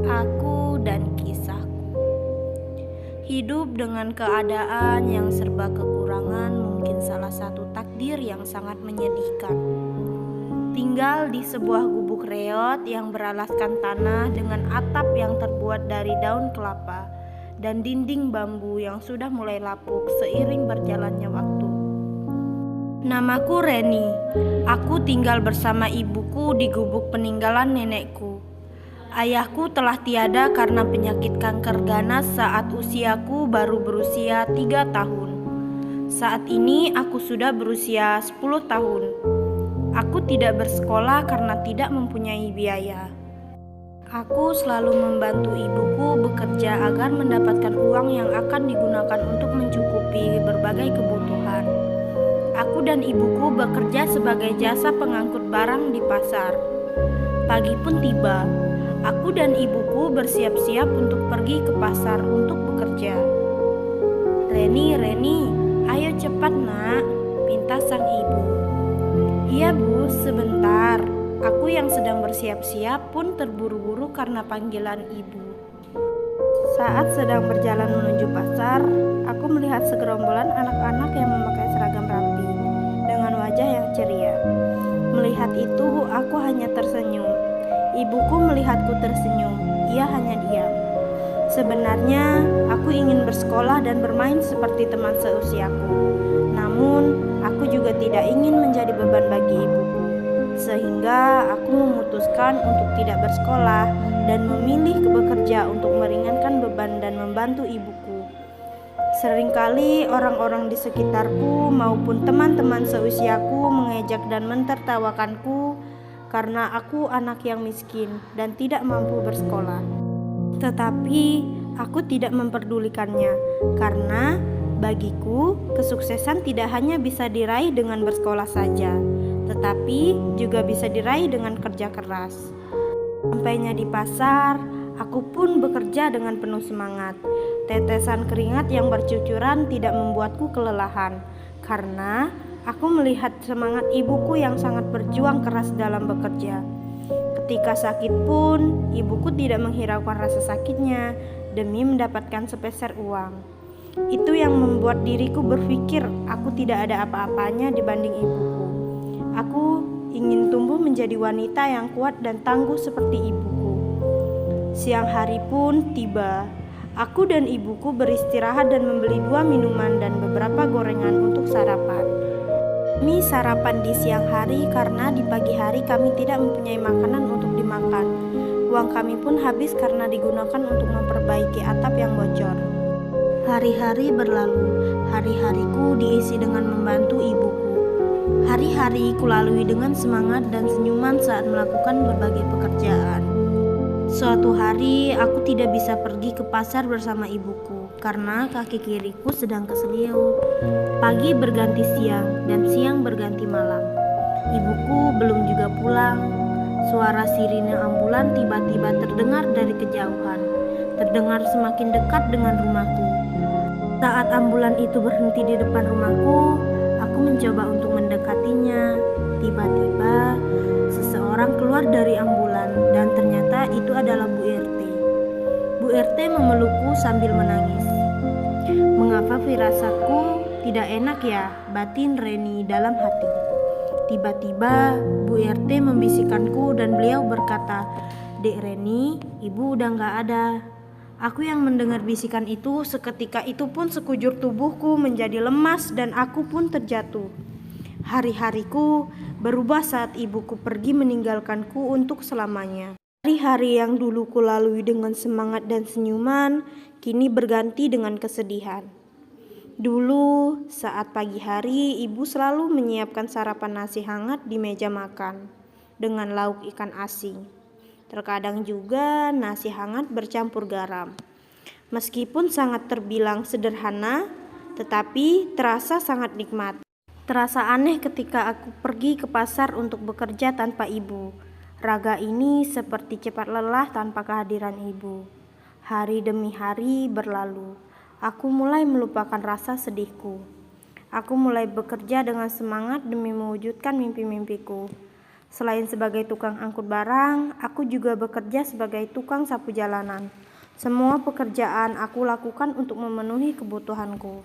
Aku dan kisahku. Hidup dengan keadaan yang serba kekurangan mungkin salah satu takdir yang sangat menyedihkan. Tinggal di sebuah gubuk reot yang beralaskan tanah dengan atap yang terbuat dari daun kelapa dan dinding bambu yang sudah mulai lapuk seiring berjalannya waktu. Namaku Reni. Aku tinggal bersama ibuku di gubuk peninggalan nenekku. Ayahku telah tiada karena penyakit kanker ganas saat usiaku baru berusia 3 tahun. Saat ini aku sudah berusia 10 tahun. Aku tidak bersekolah karena tidak mempunyai biaya. Aku selalu membantu ibuku bekerja agar mendapatkan uang yang akan digunakan untuk mencukupi berbagai kebutuhan. Aku dan ibuku bekerja sebagai jasa pengangkut barang di pasar. Pagi pun tiba. Aku dan ibuku bersiap-siap untuk pergi ke pasar untuk bekerja. Reni, ayo cepat nak, pinta sang ibu. Iya bu, sebentar. Aku yang sedang bersiap-siap pun terburu-buru karena panggilan ibu. Saat sedang berjalan menuju pasar, aku melihat segerombolan anak-anak yang memakai seragam rapi dengan wajah yang ceria. Melihat itu, aku hanya tersenyum. Ibuku melihatku tersenyum, ia hanya diam. Sebenarnya, aku ingin bersekolah dan bermain seperti teman seusiaku. Namun, aku juga tidak ingin menjadi beban bagi ibuku. Sehingga aku memutuskan untuk tidak bersekolah dan memilih bekerja untuk meringankan beban dan membantu ibuku. Seringkali orang-orang di sekitarku maupun teman-teman seusiaku mengejek dan mentertawakanku karena aku anak yang miskin dan tidak mampu bersekolah. Tetapi aku tidak memperdulikannya karena bagiku kesuksesan tidak hanya bisa diraih dengan bersekolah saja, tetapi juga bisa diraih dengan kerja keras. Sampainya di pasar, aku pun bekerja dengan penuh semangat. Tetesan keringat yang bercucuran tidak membuatku kelelahan karena aku melihat semangat ibuku yang sangat berjuang keras dalam bekerja. Ketika sakit pun, ibuku tidak menghiraukan rasa sakitnya demi mendapatkan sepeser uang. Itu yang membuat diriku berpikir aku tidak ada apa-apanya dibanding ibuku. Aku ingin tumbuh menjadi wanita yang kuat dan tangguh seperti ibuku. Siang hari pun tiba. Aku dan ibuku beristirahat dan membeli 2 minuman dan beberapa gorengan untuk sarapan. Kami sarapan di siang hari karena di pagi hari kami tidak mempunyai makanan untuk dimakan. Uang kami pun habis karena digunakan untuk memperbaiki atap yang bocor. Hari-hari berlalu. Hari-hariku diisi dengan membantu ibuku. Hari-hari kulalui dengan semangat dan senyuman saat melakukan berbagai pekerjaan. Suatu hari aku tidak bisa pergi ke pasar bersama ibuku karena kaki kiriku sedang keselio. Pagi berganti siang dan siang berganti malam. Ibuku belum juga pulang. Suara sirine ambulan tiba-tiba terdengar dari kejauhan, terdengar semakin dekat dengan rumahku. Saat ambulan itu berhenti di depan rumahku, aku mencoba untuk mendekatinya. Tiba-tiba seseorang keluar dari ambulan dan ternyata itu adalah Bu RT. Bu RT memelukku sambil menangis. Mengapa firasatku tidak enak ya, batin Reni dalam hati. Tiba-tiba Bu RT membisikkanku dan beliau berkata, "Dek Reni, ibu udah gak ada." Aku yang mendengar bisikan itu, seketika itu pun sekujur tubuhku menjadi lemas dan aku pun terjatuh. Hari-hariku berubah saat ibuku pergi meninggalkanku untuk selamanya. Hari-hari yang dulu kulalui dengan semangat dan senyuman, kini berganti dengan kesedihan. Dulu, saat pagi hari, ibu selalu menyiapkan sarapan nasi hangat di meja makan dengan lauk ikan asin. Terkadang juga nasi hangat bercampur garam. Meskipun sangat terbilang sederhana, tetapi terasa sangat nikmat. Terasa aneh ketika aku pergi ke pasar untuk bekerja tanpa ibu. Raga ini seperti cepat lelah tanpa kehadiran ibu. Hari demi hari berlalu. Aku mulai melupakan rasa sedihku. Aku mulai bekerja dengan semangat demi mewujudkan mimpi-mimpiku. Selain sebagai tukang angkut barang, aku juga bekerja sebagai tukang sapu jalanan. Semua pekerjaan aku lakukan untuk memenuhi kebutuhanku.